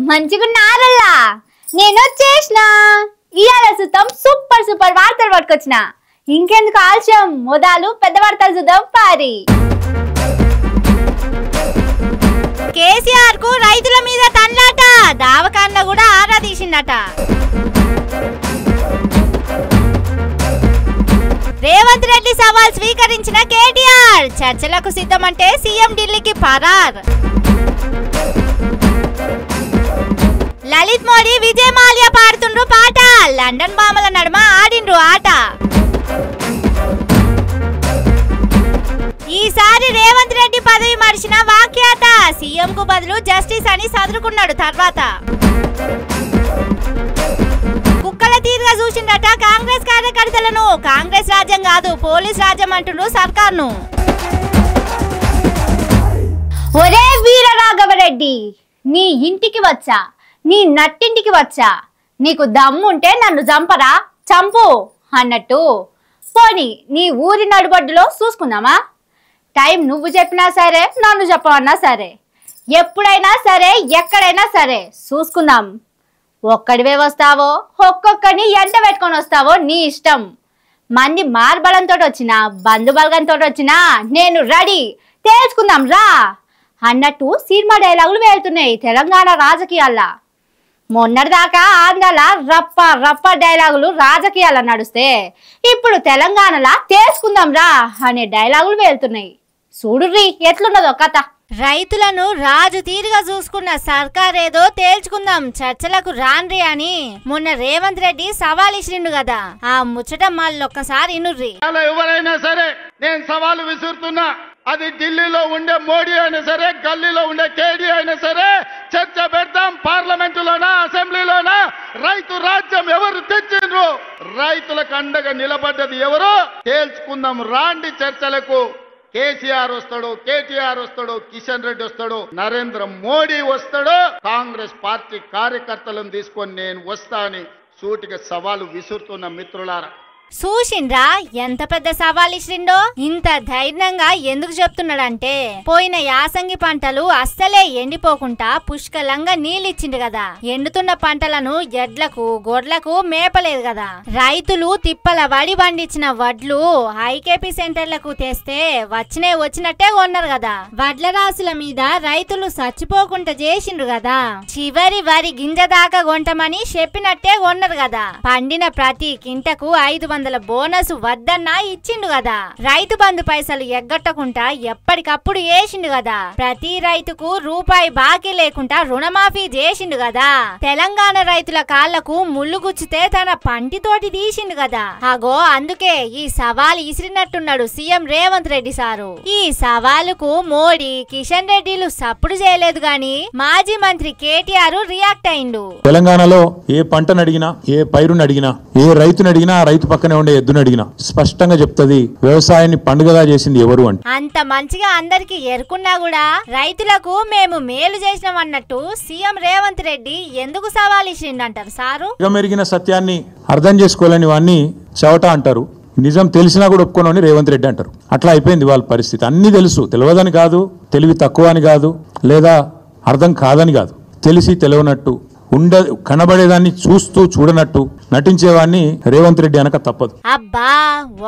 మంచిగున్నారల్లా నేను వచ్చేసిన ఇయాల సుతం సూపర్ సూపర్ వార్తలు పట్టుకొచ్చిన ఇంకెందుకు ఆలస్యం మొదలు పెద్ద వార్తలు చూద్దాం పారి కేసీఆర్ కు రైతుల మీద తన్లాట దావకాన్ల కూడా ఆరా తీసిందట రేవంత్ రెడ్డి సవాల్ స్వీకరించిన కేటీఆర్ చర్చలకు సిద్ధమంటే సీఎం ఢిల్లీకి పరార్ లలిత్ మోడీ విజయ్ మాల్యా పాడుతుండ్రు పాట లండన్ బామల నడుమ ఆడిండ్రు ఆట ఈసారి రేవంత్ రెడ్డి పదవి మర్చిన వాక్యాత సీఎం కు బదులు జస్టిస్ అని సదురుకున్నాడు తర్వాత కుక్కల తీరుగా చూసిండట కాంగ్రెస్ కార్యకర్తలను కాంగ్రెస్ రాజ్యం కాదు పోలీస్ రాజ్యం అంటుండ్రు సర్కార్ను ఒరే వీర రాఘవరెడ్డి నీ ఇంటికి వచ్చా నీ నట్టింటికి వచ్చా నీకు దమ్ముంటే నన్ను చంపరా చంపు అన్నట్టు పోనీ నీ ఊరి నడుబడ్డులో చూసుకుందామా టైం నువ్వు చెప్పినా సరే నన్ను చెప్పమన్నా సరే ఎప్పుడైనా సరే ఎక్కడైనా సరే చూసుకుందాం ఒక్కడివే వస్తావో ఒక్కొక్కడిని ఎంట పెట్టుకొని వస్తావో నీ ఇష్టం మంది మార్బలంతో వచ్చినా బంధుబలగంతో వచ్చినా నేను రెడీ తేల్చుకుందాం రా అన్నట్టు సినిమా డైలాగులు వెళ్తున్నాయి తెలంగాణ రాజకీయాల్లో మొన్నటిదాకా ఆంధ్రాల రప్ప రప్ప డైలాగులు రాజకీయాల నడుస్తే ఇప్పుడు తెలంగాణలా తేల్చుకుందాం రా అనే డైలాగులు వెళ్తున్నాయి చూడుర్రి ఎట్లున్నదో కథ రైతులను రాజు తీరుగా చూసుకున్న సర్కార్ ఏదో తేల్చుకుందాం చర్చలకు రాన్రి అని మొన్న రేవంత్ రెడ్డి సవాల్ ఇచ్చిండు కదా ఆ ముచ్చట మళ్ళొక్కసారి ఇనుర్రి ఎవరైనా సరే నేను సవాలు విసురుతున్నా అది ఢిల్లీలో ఉండే మోడీ అయినా సరే గల్లీలో ఉండే కేడీ అయినా సరే చర్చ పెడతాం పార్లమెంటులోనా అసెంబ్లీలోనా రైతు రాజ్యం ఎవరు తెచ్చిండ్రు రైతులకు అండగా నిలబడ్డది ఎవరు తేల్చుకుందాం రాండి చర్చలకు కేసీఆర్ వస్తాడు కేటీఆర్ వస్తాడు కిషన్ రెడ్డి వస్తాడు నరేంద్ర మోడీ వస్తాడు కాంగ్రెస్ పార్టీ కార్యకర్తలను తీసుకొని నేను వస్తా అని సూటిగా సవాలు విసురుతున్న మిత్రులారా చూసిండ్రా ఎంత పెద్ద సవాల్ ఇచ్చిండో ఇంత ధైర్యంగా ఎందుకు చెప్తున్నాడంటే పోయిన యాసంగి పంటలు అస్సలే ఎండిపోకుండా పుష్కలంగా నీళ్ళిచ్చిండు కదా ఎండుతున్న పంటలను ఎడ్లకు గొడ్లకు మేపలేదు కదా రైతులు తిప్పల వడి పండించిన వడ్లు ఐకేపీ సెంటర్లకు తెస్తే వచ్చినట్టే కొన్నారు కదా వడ్ల రాసుల మీద రైతులు చచ్చిపోకుండా చేసిండ్రు కదా చివరి వరి గింజ దాకా కొంటమని చెప్పినట్టే కొన్నారు కదా పండిన ప్రతి కింటకు 500 బోనస్ వద్దన్నా ఇచ్చిండు కదా రైతు బంధు పైసలు ఎగ్గొట్టకుండా ఎప్పటికప్పుడు వేసిండు కదా ప్రతి రైతుకు రూపాయి బాకీ లేకుండా రుణమాఫీ చేసిండు కదా తెలంగాణ రైతుల కాళ్లకు ముళ్ళు గుచ్చితే తన పంటితోటి తీసిండు కదా అగో అందుకే ఈ సవాల్ ఇసిరినట్టున్నాడు సీఎం రేవంత్ రెడ్డి సారు ఈ సవాలుకు మోడీ కిషన్ రెడ్డిలు సప్పుడు చేయలేదు గాని మాజీ మంత్రి కేటీఆర్ రియాక్ట్ అయిండు తెలంగాణలో ఏ పంటను అడిగినా ఏ పైరును అడిగినా ఏ రైతును అడిగినా రైతు పక్కనే ఉండే ఎద్దును అడిగినా స్పష్టంగా చెప్తుంది వ్యవసాయాన్ని పండుగగా చేసింది ఎవరు అంటే అంత మంచిగా అందరికి ఎరుకున్నా కూడా రైతులకు మేము మేలు చేసినాం అన్నట్టు సీఎం రేవంత్ రెడ్డి ఎందుకు సవాల్ ఇచ్చిండంటారు సారు మెరిగిన సత్యాన్ని అర్థం చేసుకోలేని వాడిని చవట అంటారు నిజం తెలిసినా కూడా ఒప్పుకోనని రేవంత్ రెడ్డి అంటారు అట్లా అయిపోయింది వాళ్ళ పరిస్థితి అన్ని తెలుసు తెలియదని కాదు తెలివి తక్కువ అని కాదు లేదా అర్థం కాదని కాదు తెలిసి తెలియనట్టు కనబడేదాన్ని చూస్తూ చూడనట్టు నటించేవాడిని రేవంత్ రెడ్డి అనక తప్పదు అబ్బా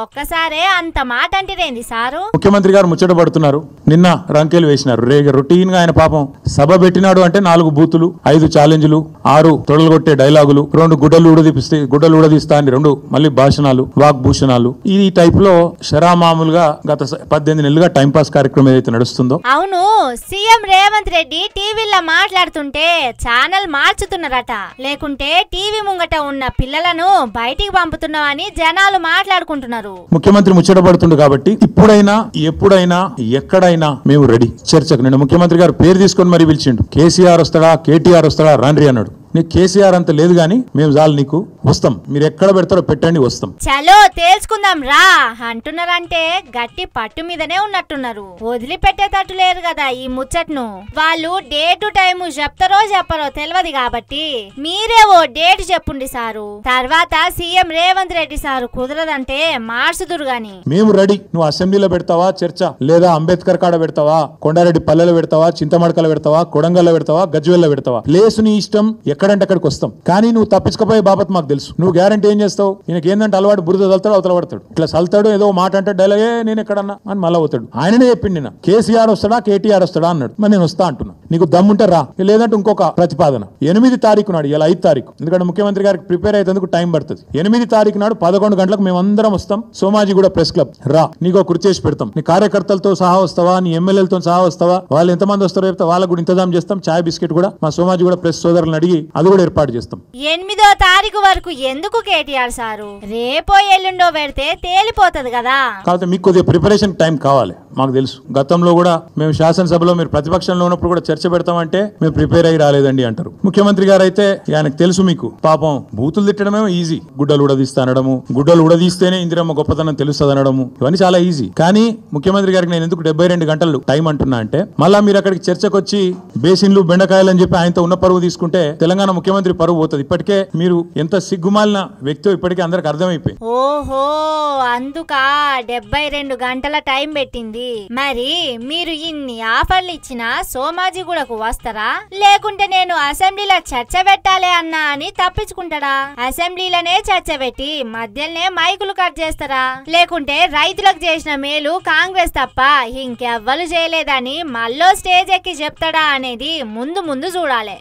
ఒక్కసారే అంత మాట అంటేంది సారు ముఖ్యమంత్రి గారు ముచ్చట పడుతున్నారు నిన్న రంకెలు వేసినారు రొటీన్ గా ఆయన పాపం సభ పెట్టినాడు అంటే 4 బూతులు 5 ఛాలెంజ్లు 6 తొడలు కొట్టే డైలాగులు 2 గుడ్డలు ఊడదీస్తా అని 2 మళ్ళీ భాషణాలు వాగ్భూషణాలు ఈ టైప్ లో శరామామూలుగా గత 18 నెలలుగా టైం పాస్ కార్యక్రమం ఏదైతే నడుస్తుందో అవును సీఎం రేవంత్ రెడ్డి టీవీలో మాట్లాడుతుంటే ఛానల్ మార్చుతున్నారట లేకుంటే టీవీ ముంగట ఉన్న పిల్లలను బయటికి పంపుతున్నామని జనాలు మాట్లాడుకుంటున్నారు ముఖ్యమంత్రి ముచ్చట పడుతుండు కాబట్టి ఇప్పుడైనా ఎప్పుడైనా ఎక్కడైనా మేము రెడీ చర్చకు నిన్న ముఖ్యమంత్రి గారు పేరు తీసుకొని మరీ పిలిచిండు కేసీఆర్ వస్తాడా కేటీఆర్ వస్తాడా రాండ్రి అన్నాడు నీకు కేసీఆర్ అంత లేదు గానీ మేము చాలు నీకు వస్తాం, మీరు ఎక్కడ పెడతారో పెట్టండి వస్తాం. చలో తేల్చుకుందాం రా అంటున్నారంటే గట్టి పట్టు మీదనే ఉన్నట్టున్నారు. వదిలిపెట్టేటట్టు లేరు కదా ఈ ముచ్చట్ను. వాళ్ళు డేట్ టైం చెప్తారో చెప్పరో తెలియదు కాబట్టి మీరే ఓ డేట్ చెప్పుండి సారు. తర్వాత సీఎం రేవంత్ రెడ్డి సారు కుదరదంటే మార్చుదురు గాని. మేము రెడీ. నువ్వు అసెంబ్లీలో పెడతావా చర్చ, లేదా అంబేద్కర్ కాడ పెడతావా, కొండారెడ్డి పల్లెలో పెడతావా, చింతమడకలో పెడతావా, కొడంగల్లో పెడతావా, గజ్వేల్లో పెడతావా, ప్లేస్ నీ ఇష్టం, ఎక్కడంటే అక్కడికి వస్తాం. కానీ నువ్వు తప్పించుకపోయే బాబత్ మాకు తెలుసు. నువ్వు గ్యారంటీ ఏం చేస్తావు? ఈయనకి ఏంటంటే అలవాటు బురద చల్తాడు, అవతల పడతాడు, ఇట్లా చల్తాడు, ఏదో మాట అంటే డైలాగే నేను ఎక్కడన్నా అని మళ్ళీ అవుతాడు. ఆయననే చెప్పింది నిన్న, కేసీఆర్ వస్తాడా కేటీఆర్ వస్తాడా అన్నాడు. మరి నేను వస్తా అంటున్నా, నీకు దమ్ముంటే రా, లేదంటే ఇంకొక ప్రతిపాదన 8 తారీఖు నాడు, ఇలా 5 తారీఖు, ఎందుకంటే ముఖ్యమంత్రి గారికి ప్రిపేర్ అయ్యేందుకు టైం పడుతుంది. 8 తారీఖు నాడు 11 గంటలకు మేమందరం వస్తాం, సోమాజిగూడ ప్రెస్ క్లబ్ రా, నీకు కృతి చేసి పెడతాం. నీ కార్యకర్తలతో సహా వస్తావా, నీ ఎమ్మెల్యేలతో సహా వస్తావా, వాళ్ళు ఎంతమంది వస్తారో చెప్తే వాళ్ళకు కూడా ఇంతజాం చేస్తాం. చాయ్ బిస్కెట్ కూడా మా సోమాజిగూడ ప్రెస్ సోదరులను అడిగి అది కూడా ఏర్పాటు చేస్తాం. 8వ తారీఖు వరకు ఎందుకు కేటీఆర్ సారు? రేపో ఎల్లుండో పెడితే తేలిపోతుంది కదా. కాబట్టి మీకు కొద్దిగా ప్రిపరేషన్ టైం కావాలి. మాకు తెలుసు, గతంలో కూడా మేము శాసనసభలో మీరు ప్రతిపక్షంలో ఉన్నప్పుడు కూడా చర్చ పెడతామంటే మేము ప్రిపేర్ అయ్యి రాలేదండి అంటారు. ముఖ్యమంత్రి గారు అయితే ఆయనకు తెలుసు, మీకు పాపం బూతులు తిట్టడమే ఈజీ, గుడ్డలు ఉడదీస్తా అనడము, గుడ్డలు ఉడదీస్తేనే ఇందిరమ్మ గొప్పతనం తెలుస్తుంది అనడము, ఇవన్నీ చాలా ఈజీ. కానీ ముఖ్యమంత్రి గారికి నేను ఎందుకు 72 గంటలు టైం అంటున్నా అంటే, మళ్ళా మీరు అక్కడికి చర్చకు వచ్చి బేసిన్లు బెండకాయలు అని చెప్పి ఆయనతో ఉన్న పరువు తీసుకుంటే తెలంగాణ ముఖ్యమంత్రి పరువు పోతుంది. ఇప్పటికే మీరు ఎంత సిగ్గుమాలిన వ్యక్తో ఇప్పటికే అందరికి అర్థమైపోయింది. ఓహో, అందుకా 72 గంటల టైం పెట్టింది. మరి మీరు ఇన్ని ఆఫర్లు ఇచ్చినా సోమాజిగూడకు వస్తారా, లేకుంటే నేను అసెంబ్లీలో చర్చ పెట్టాలి అన్నా అని తప్పించుకుంటాడా? అసెంబ్లీలోనే చర్చ పెట్టి మధ్యలోనే మైకులు కట్ చేస్తారా, లేకుంటే రైతులకు చేసిన మేలు కాంగ్రెస్ తప్ప ఇంకెవ్వరు చేయలేదని మళ్ళీ స్టేజ్ ఎక్కి చెప్తాడా అనేది ముందు ముందు చూడాలి.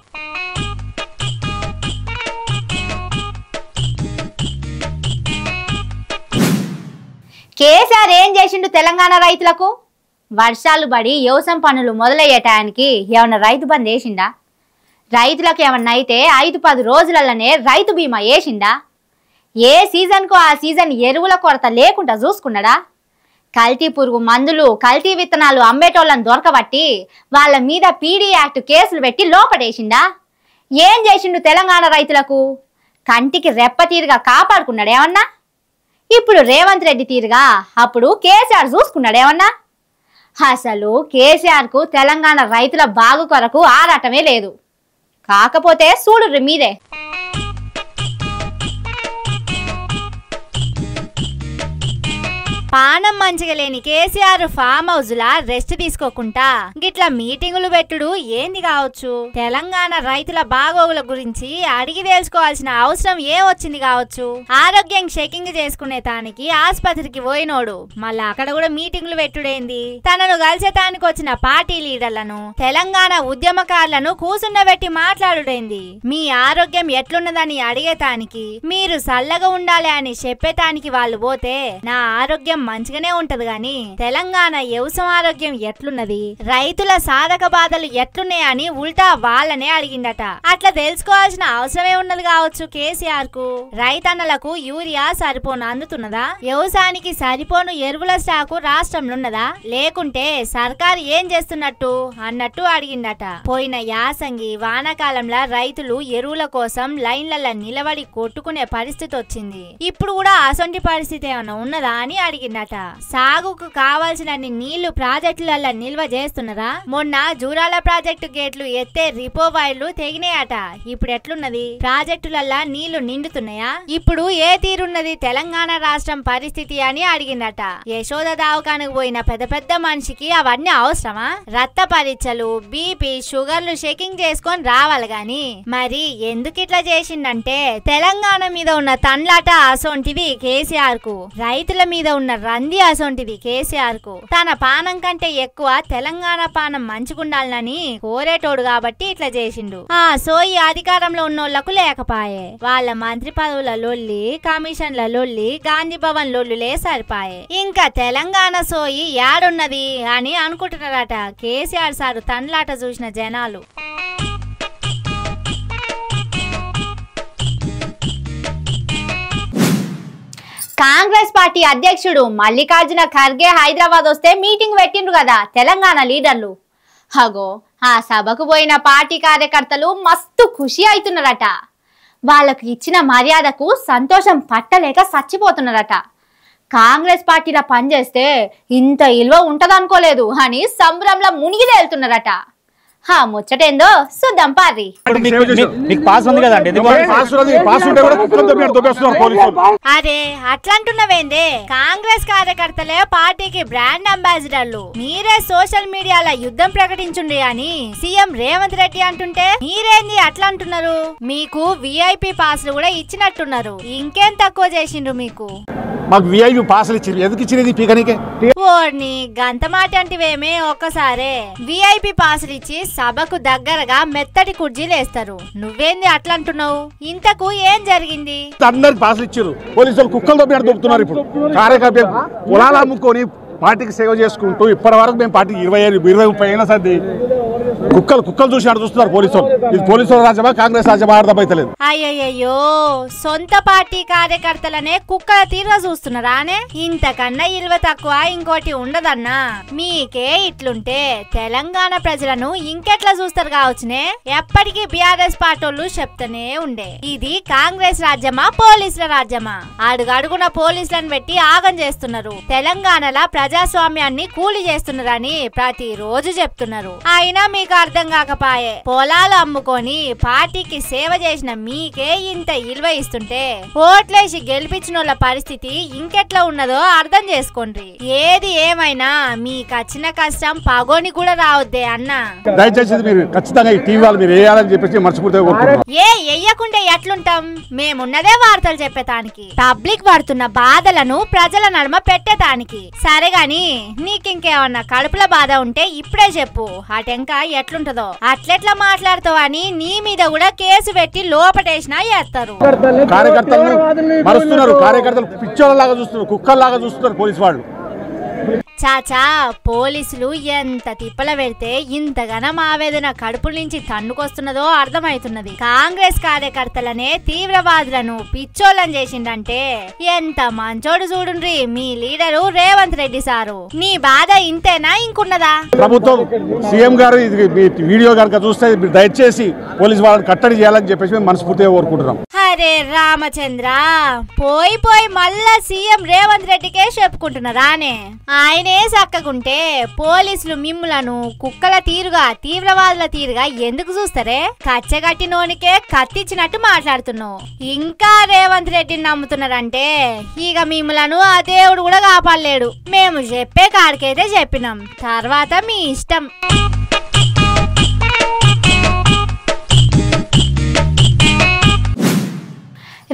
కేసీఆర్ ఏం చేసిండు తెలంగాణ రైతులకు? వర్షాలు పడి వ్యవసాయం పనులు మొదలయ్యేటానికి ఏమన్నా రైతు బంద్ వేసిండా? రైతులకు ఏమన్నా అయితే 5-10 రోజులలోనే రైతు బీమా వేసిండా? ఏ సీజన్కు ఆ సీజన్ ఎరువుల కొరత లేకుండా చూసుకున్నాడా? కల్తీ పురుగు మందులు, కల్తీ విత్తనాలు అమ్మేటోళ్ళని దొరకబట్టి వాళ్ళ మీద పీడీ యాక్ట్ కేసులు పెట్టి లోపడేసిండా? ఏం చేసిండు తెలంగాణ రైతులకు? కంటికి రెప్ప తీరుగా కాపాడుకున్నాడు ఏమన్నా? ఇప్పుడు రేవంత్ రెడ్డి తీరుగా అప్పుడు కేసీఆర్ చూసుకున్నాడు ఏమన్నా? అసలు కేసీఆర్ కు తెలంగాణ రైతుల బాగు కొరకు ఆరాటమే లేదు. కాకపోతే చూడుర్రి మీరే. పానం మంచిగా లేని కేసీఆర్ ఫామ్ హౌస్ లా రెస్ట్ తీసుకోకుండా గిట్లా మీటింగులు పెట్టుడు ఏంది కావచ్చు? తెలంగాణ రైతుల బాగోగుల గురించి అడిగి తెలుసుకోవాల్సిన అవసరం ఏమొచ్చింది కావచ్చు? ఆరోగ్యం చెకింగ్ చేసుకునే తానికి ఆసుపత్రికి పోయినోడు మళ్ళా అక్కడ కూడా మీటింగులు పెట్టుడేంది? తనను కలిసేతానికి వచ్చిన పార్టీ లీడర్లను, తెలంగాణ ఉద్యమకారులను కూసుండబెట్టి మాట్లాడుడేంది? మీ ఆరోగ్యం ఎట్లున్నదని అడిగేతానికి, మీరు సల్లగా ఉండాలి అని చెప్పేతానికి వాళ్ళు పోతే నా ఆరోగ్యం మంచిగానే ఉంటది గాని తెలంగాణ వ్యవసాయ ఆరోగ్యం ఎట్లున్నది, రైతుల సాధక బాధలు ఎట్లున్నాయని ఉల్టా వాళ్ళనే అడిగిండట. అట్లా తెలుసుకోవాల్సిన అవసరమే ఉన్నది కావచ్చు కేసీఆర్ కు. రైతన్నలకు యూరియా సరిపోను అందుతున్నదా? వ్యవసాయానికి సరిపోను ఎరువుల స్టాకు రాష్ట్రంలో ఉన్నదా? లేకుంటే సర్కారు ఏం చేస్తున్నట్టు అన్నట్టు అడిగిండట. పోయిన యాసంగి వానాకాలంలో రైతులు ఎరువుల కోసం లైన్లలో నిలబడి కొట్టుకునే పరిస్థితి వచ్చింది. ఇప్పుడు కూడా అసొంటి పరిస్థితి ఏమైనా ఉన్నదా అని అడిగిండట. సాగుకు కావాల్సినన్ని నీళ్లు ప్రాజెక్టులలో నిల్వ చేస్తున్నారా? మొన్న జూరాల ప్రాజెక్టు గేట్లు ఎత్తే రిపో వైర్లు తెగినాయట. ఇప్పుడు ఎట్లున్నది? ప్రాజెక్టులలో నీళ్లు నిండుతున్నాయా? ఇప్పుడు ఏ తీరున్నది తెలంగాణ రాష్ట్రం పరిస్థితి అని అడిగిందట. యశోద దవాఖానకు పోయిన పెద్ద మనిషికి అవన్నీ అవసరమా? రక్త పరీక్షలు, బీపీ, షుగర్లు చెకింగ్ చేసుకొని రావాలి గాని మరి ఎందుకు ఇట్లా చేసిండంటే తెలంగాణ మీద ఉన్న తండ్లాట అసొంటిది కేసీఆర్ కు, రైతుల మీద ఉన్న రంది అసొంటిది కేసీఆర్ కు. తన పానం కంటే ఎక్కువ తెలంగాణ పానం మంచిగుండాలని కోరేటోడు కాబట్టి ఇట్లా చేసిండు. సోయి అధికారంలో ఉన్నోళ్లకు లేకపాయే. వాళ్ళ మంత్రి పదవుల లొల్లి, కమిషన్ల లొల్లి, గాంధీ భవన్ లొల్లులే సరిపాయే. ఇంకా తెలంగాణ సోయి యాడున్నది అని అనుకుంటున్నారట కేసీఆర్ సారు తండ్లాట చూసిన జనాలు. కాంగ్రెస్ పార్టీ అధ్యక్షుడు మల్లికార్జున ఖర్గే హైదరాబాద్ వస్తే మీటింగ్ పెట్టిండ్రు కదా తెలంగాణ లీడర్లు. అగో ఆ సభకు పోయిన పార్టీ కార్యకర్తలు మస్తు ఖుషి అవుతున్నారట. వాళ్ళకు ఇచ్చిన మర్యాదకు సంతోషం పట్టలేక చచ్చిపోతున్నారట. కాంగ్రెస్ పార్టీలో పనిచేస్తే ఇంత ఇల్వ ఉంటదనుకోలేదు అని సంబరంలో మునిగి తేలుతున్నారట. ముచ్చటేందో చూద్దాం పారి. అరే అట్లంటున్నవేందే, కాంగ్రెస్ కార్యకర్తలే పార్టీకి బ్రాండ్ అంబాసిడర్లు. మీరే సోషల్ మీడియాలో యుద్ధం ప్రకటించుండ్రి అని సీఎం రేవంత్ రెడ్డి అంటుంటే మీరేంది అట్లా అంటున్నారు? మీకు విఐపి పాస్లు కూడా ఇచ్చినట్టున్నారు. ఇంకేం తక్కువ చేసిండ్రు? మీకు మాకు విఐపి పాస్లు ఇచ్చిండ్రు. ఎందుకు ఇచ్చినది పీకనికే? ఓర్ని గంత మాట అంటివేమే. ఒక్కసారే విఐపి పాసులు ఇచ్చి సభకు దగ్గరగా మెత్తటి కుర్చీలు వేస్తారు. నువ్వేంది అట్లా అంటున్నావు? ఇంతకు ఏం జరిగింది? అందరికి పాసులు ఇచ్చారు. పోలీసులు కుక్కలతో దొరుకుతున్నారు. ఇప్పుడు కార్యకర్త పొలాలు అమ్ముకొని పార్టీకి సేవ చేసుకుంటూ ఇప్పటి వరకు మేము పార్టీకి 20-30 అయినా సర్ది కుక్కలు చూసి చూస్తున్నారు పోలీసులు. ఇది పోలీసుల రాజ్యమా కాంగ్రెస్ రాజ్యమా అర్థమైతలేదు. అయ్యయ్యో, సొంత పార్టీ కార్యకర్తలనే కుక్కల తీరుగా చూస్తున్నారానే? ఇంతకన్నా ఇల్వ తక్కువ ఇంకోటి ఉండదన్నా. మీకే ఇట్లుంటే తెలంగాణ ప్రజలను ఇంకెట్లా చూస్తారు కావచ్చునే. ఎప్పటికీ బీఆర్ఎస్ పార్టీలు చెప్తూనే ఉండే ఇది కాంగ్రెస్ రాజ్యమా పోలీసుల రాజ్యమా. అడుగడుగున పోలీసులను పెట్టి ఆగం చేస్తున్నారు. తెలంగాణలో ప్రజాస్వామ్యాన్ని కూలి చేస్తున్నారని ప్రతిరోజు చెప్తున్నారు. అయినా మీకు అర్థం కాకపాయే. పొలాలు అమ్ముకొని పార్టీకి సేవ చేసిన మీకే ఇంత ఇల్వ ఇస్తుంటే ఓట్లేసి గెలిపించిన వాళ్ళ పరిస్థితి ఇంకెట్లా ఉన్నదో అర్థం చేసుకోండి. ఏది ఏమైనా మీకచ్చిన కష్టం పగోని కూడా రావద్దే అన్న. దయచేసి మీరు ఖచ్చితంగా ఈ టీవీ వాళ్ళు మీరు వేయాలని చెప్పేసి మనస్ఫూర్తిగా ఎయ్యకుంటే ఎట్లుంటాం? మేమున్నదే వార్తలు చెప్పేతానికి, పబ్లిక్ పడుతున్న బాధలను ప్రజల నడుమ పెట్టేతానికి. సరే గాని నీకింకేమన్నా కడుపుల బాధ ఉంటే ఇప్పుడే చెప్పు. అటెంక ఎట్లుంటదో అట్లెట్లా మాట్లాడుతావు అని నీ మీద కూడా కేసు పెట్టి లోపటేసినా చేస్తారు. కార్యకర్తలు మరుస్తున్నారు. కార్యకర్తలు పిచ్చోళ్ళలాగా చూస్తున్నారు, కుక్కల్లాగా చూస్తున్నారు పోలీసు వాళ్ళు. చాచా, పోలీసులు ఎంత తిప్పల పెడితే ఇంతగానం ఆవేదన కడుపుల నుంచి తన్నుకొస్తున్నదో అర్థమవుతున్నది. కాంగ్రెస్ కార్యకర్తలనే తీవ్రవాదులను పిచ్చోళ్ళని చేసిండంటే ఎంత మంచోడు చూడుండ్రి మీ లీడరు రేవంత్ రెడ్డి సారు. నీ బాధ ఇంతేనా ఇంకున్నదా? ప్రభుత్వం సీఎం గారు వీడియో కనుక చూస్తే దయచేసి పోలీసు వాళ్ళని కట్టడి చేయాలని చెప్పేసి మేము మనస్ఫూర్తిగా కోరుకుంటున్నాం. అరే రామచంద్ర, పోయి మళ్ళా సీఎం రేవంత్ రెడ్డికే చెప్పుకుంటున్నారానే? ఆయనే చక్కకుంటే పోలీసులు మిమ్ములను కుక్కల తీరుగా తీవ్రవాదుల తీరుగా ఎందుకు చూస్తారే? కచ్చగట్టినోనికే కత్తిచ్చినట్టు మాట్లాడుతున్నావు. ఇంకా రేవంత్ రెడ్డిని నమ్ముతున్నారంటే ఇక మిమ్ములను ఆ దేవుడు కూడా కాపాడలేడు. మేము చెప్పే కాడికైతే చెప్పినాం, తర్వాత మీ ఇష్టం.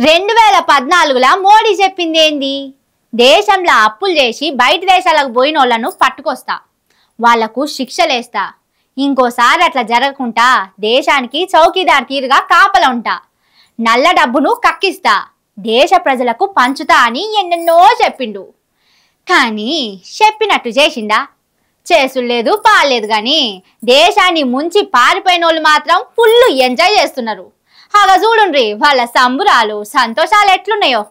2014లో మోడీ చెప్పింది ఏంది? దేశంలో అప్పులు చేసి బయట దేశాలకు పోయిన వాళ్ళను పట్టుకొస్తా, వాళ్లకు శిక్షలేస్తా, ఇంకోసారి అట్లా జరగకుండా దేశానికి చౌకీదార్ తీరుగా కాపలా ఉంటా, నల్ల డబ్బును కక్కిస్తా, దేశ ప్రజలకు పంచుతా అని ఎన్నెన్నో చెప్పిండు. కానీ చెప్పినట్టు చేసిండా? చేసులేదు పాలేదు. కానీ దేశాన్ని ముంచి పారిపోయిన వాళ్ళు మాత్రం ఫుల్ ఎంజాయ్ చేస్తున్నారు. అలా చూడుండ్రి వాళ్ళ సంబురాలు సంతోషాలు ఎట్లున్నాయో.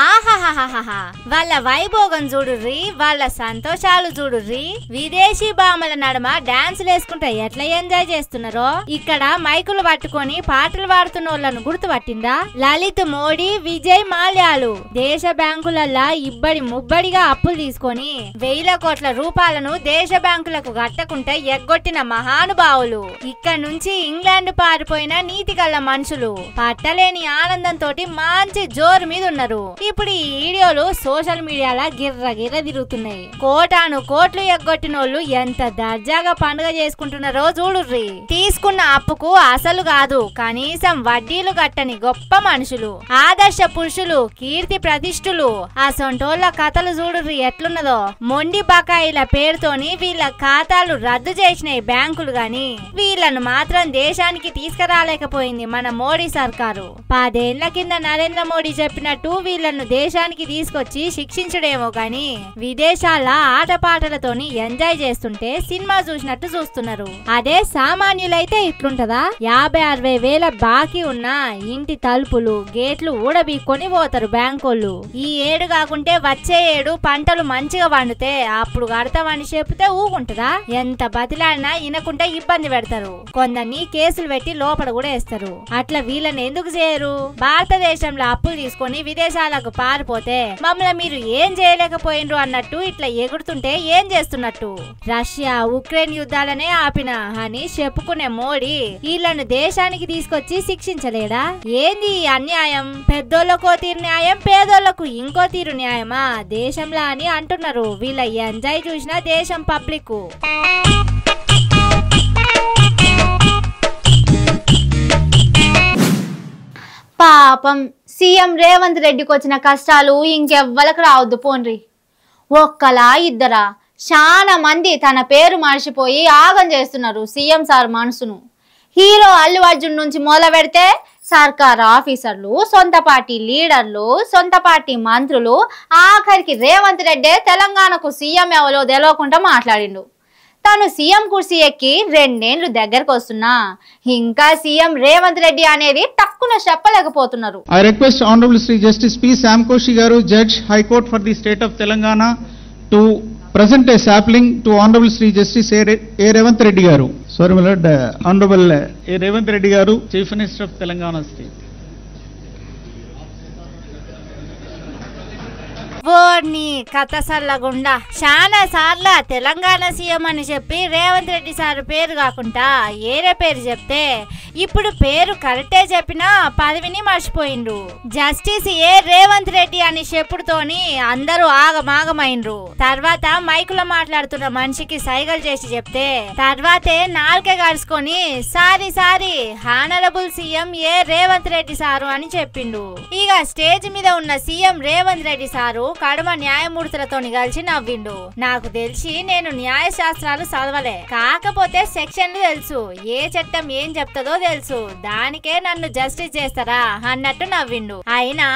ఆహాహాహాహా, వాళ్ళ వైభోగం చూడుర్రి, వాళ్ళ సంతోషాలు చూడుర్రి. విదేశీ బామల నడమ డాన్సులు వేసుకుంటే ఎట్లా ఎంజాయ్ చేస్తున్నారో. ఇక్కడ మైకులు పట్టుకొని పాటలు పాడుతున్న వాళ్ళను గుర్తుపట్టిందా? లలిత్ మోడీ, విజయ్ మాల్యాలు దేశ బ్యాంకులల్లా ఇబ్బడి ముబ్బడిగా అప్పులు తీసుకొని 1000 కోట్ల రూపాయలను దేశ బ్యాంకులకు కట్టకుంటే ఎగ్గొట్టిన మహానుభావులు. ఇక్కడ నుంచి ఇంగ్లాండ్ పారిపోయిన నీతి గల్ల మనుషులు పట్టలేని ఆనందంతో మంచి జోరు మీద ఉన్నారు. ఇప్పుడు ఈ వీడియోలు సోషల్ మీడియాలో గిర్ర తిరుగుతున్నాయి. కోటాను కోట్లు ఎగ్గొట్టినోళ్ళు ఎంత దర్జాగా పండుగ చేసుకుంటున్నారో చూడుర్రి. తీసుకున్న అప్పుకు అసలు కాదు కనీసం వడ్డీలు కట్టని గొప్ప మనుషులు, ఆదర్శ పురుషులు, కీర్తి ప్రతిష్ఠులు. ఆ సొంటోళ్ళ కథలు చూడుర్రి ఎట్లున్నదో. మొండి బకాయిల పేరుతోని వీళ్ళ ఖాతాలు రద్దు చేసినాయి బ్యాంకులు, గాని వీళ్ళను మాత్రం దేశానికి తీసుకురాలేకపోయింది మన మోడీ సర్కారు. 10 ఏళ్ల కింద నరేంద్ర మోడీ చెప్పినట్టు వీళ్ళను దేశానికి తీసుకొచ్చి శిక్షించడేమో గాని విదేశాల ఆటపాటలతోని ఎంజాయ్ చేస్తుంటే సినిమా చూసినట్టు చూస్తున్నారు. అదే సామాన్యులైతే ఇట్లుంటదా? 50-60 వేల బాకీ ఉన్న ఇంటి తలుపులు గేట్లు ఊడబీక్కొని పోతారు బ్యాంకోళ్ళు. ఈ ఏడు కాకుంటే వచ్చే ఏడు పంటలు మంచిగా పండితే అప్పుడు కడతామని చెప్తే ఊకుంటదా? ఎంత బతిలాడినా ఇనకుంటే ఇబ్బంది పెడతారు. కొందరిని కేసులు పెట్టి లోపల కూడా వేస్తారు. అట్లా వీళ్ళని ఎందుకు చేయరు? భారతదేశంలో అప్పులు తీసుకొని విదేశాలకు పారిపోతే మమ్మల్ని మీరు ఏం చేయలేకపోయినరు అన్నట్టు ఇట్లా ఎగురుతుంటే ఏం చేస్తున్నట్టు? రష్యా ఉక్రెయిన్ యుద్ధాలనే ఆపిన అని చెప్పుకునే మోడీ వీళ్ళను దేశానికి తీసుకొచ్చి శిక్షించలేడా? ఏంది అన్యాయం? పెద్దోళ్ళకో తీరు న్యాయం, పేదోళ్లకు ఇంకో తీరు న్యాయమా దేశంలో అని అంటున్నారు. వీళ్ళ ఎంజాయ్ చూసిన దేశం పబ్లిక్. పాపం సీఎం రేవంత్ రెడ్డికి వచ్చిన కష్టాలు ఇంకెవ్వలకు రావద్దు పోన్రి. ఒక్కలా ఇద్దరా చాలా మంది తన పేరు మర్చిపోయి ఆగం చేస్తున్నారు సీఎం సార్ మనసును. హీరో అల్లు అర్జున్ నుంచి మొదలు పెడితే సర్కార్ ఆఫీసర్లు, సొంత పార్టీ లీడర్లు, సొంత పార్టీ మంత్రులు, ఆఖరికి రేవంత్ రెడ్డి తెలంగాణకు సీఎం ఎవరో తెలియకుండా మాట్లాడిండు. తను సీఎం కుర్సీ ఎక్కి 2 ఏళ్లు దగ్గరకు వస్తున్నా ఇంకా సీఎం రేవంత్ రెడ్డి అనేది తక్కువ చెప్పలేకపోతున్నారు. I request Honorable Sri Justice P. Sam Koshi Garu, Judge, High Court for the State of Telangana, to present a sapling to Honorable Sri Justice A. Revanth Reddy Garu. Sorry, my lord, Honorable A. Revanth Reddy Garu, Chief Minister of Telangana State. ఓర్ని కథ సల్లగుండా చాలా సార్ల Telangana CM అని చెప్పి Revanth Reddy sir పేరు కాకుండా ఏరే పేరు చెప్తే ఇప్పుడు పేరు కరెక్టే చెప్పినా పదవిని మర్చిపోయిండ్రు. జస్టిస్ ఏ రేవంత్ రెడ్డి అని చెప్పుడుతోని అందరూ ఆగమాగమైండ్రు. తర్వాత మైకులో మాట్లాడుతున్న మనిషికి సైగలు చేసి చెప్తే తర్వాతే నాలుకే గడుచుకొని సారీ హానరబుల్ సీఎం ఏ రేవంత్ రెడ్డి సారు అని చెప్పిండు. ఇక స్టేజ్ మీద ఉన్న సీఎం రేవంత్ రెడ్డి సారు కడమ న్యాయమూర్తులతో కలిసి నవ్విండు. నాకు తెలిసి నేను న్యాయ శాస్త్రాలు చదవలే, కాకపోతే సెక్షన్లు తెలుసు, ఏ చట్టం ఏం చెప్తుందో తెలుసు, దానికే నన్ను జస్టిస్ చేస్తారా అన్నట్టు నవ్విండు. అయినా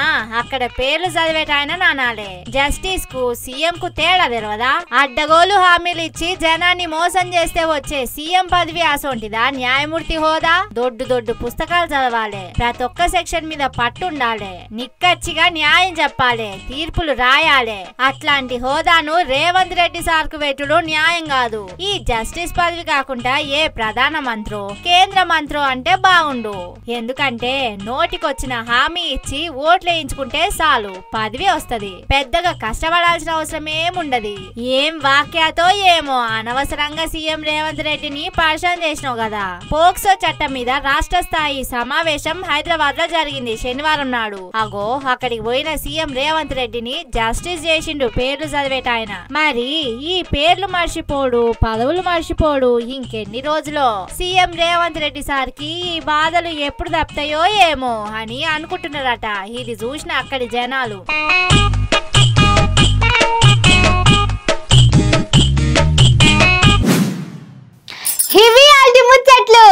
అక్కడ పేర్లు చదివేటాయన నానాలే. జస్టిస్ కు సీఎం కు తేడా తెలియదా? అడ్డగోలు హామీలు ఇచ్చి జనాన్ని మోసం చేస్తే వచ్చే సీఎం పదవి అసొంటిదా న్యాయమూర్తి హోదా? దొడ్డు పుస్తకాలు చదవాలి, ప్రతి ఒక్క సెక్షన్ మీద పట్టుండాలి, నిక్కచ్చిగా న్యాయం చెప్పాలి, తీర్పులు రాయాలి. అట్లాంటి హోదాను రేవంత్ రెడ్డి సార్ కు పెట్టుడు న్యాయం కాదు. ఈ జస్టిస్ పదవి కాకుండా ఏ ప్రధాన మంత్రో కేంద్ర మంత్రో అంటే బాగుండు. ఎందుకంటే నోటికొచ్చిన హామీ ఇచ్చి ఓట్లు వేయించుకుంటే చాలు పదవి వస్తది, పెద్దగా కష్టపడాల్సిన అవసరం ఏముండదు. ఏం వాక్యాతో ఏమో అనవసరంగా సీఎం రేవంత్ రెడ్డిని పరిచయం చేసినావు కదా. పోక్సో చట్టం మీద రాష్ట్ర స్థాయి సమావేశం హైదరాబాద్ లో జరిగింది శనివారం నాడు. అగో అక్కడికి పోయిన సీఎం రేవంత్ రెడ్డిని జస్టిస్ చేసిండు పేర్లు చదివేటాయన. మరి ఈ పేర్లు మర్చిపోడు, పదవులు మర్చిపోడు ఇంకెన్ని రోజులో? సీఎం రేవంత్ రెడ్డి సార్ కి ఈ బాధలు ఎప్పుడు తప్పుతాయో ఏమో అని అనుకుంటున్నారట. ఇది చూసిన అక్కడి జనాలు. ఇవి అది ముచ్చట్లు.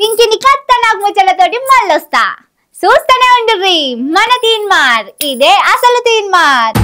ఇంకిని కొత్త నాకు ముచ్చట్లతోటి మళ్ళొస్తా. చూస్తూనే ఉండుర్రి మన తీన్మార్. ఇదే అసలు తీన్మార్.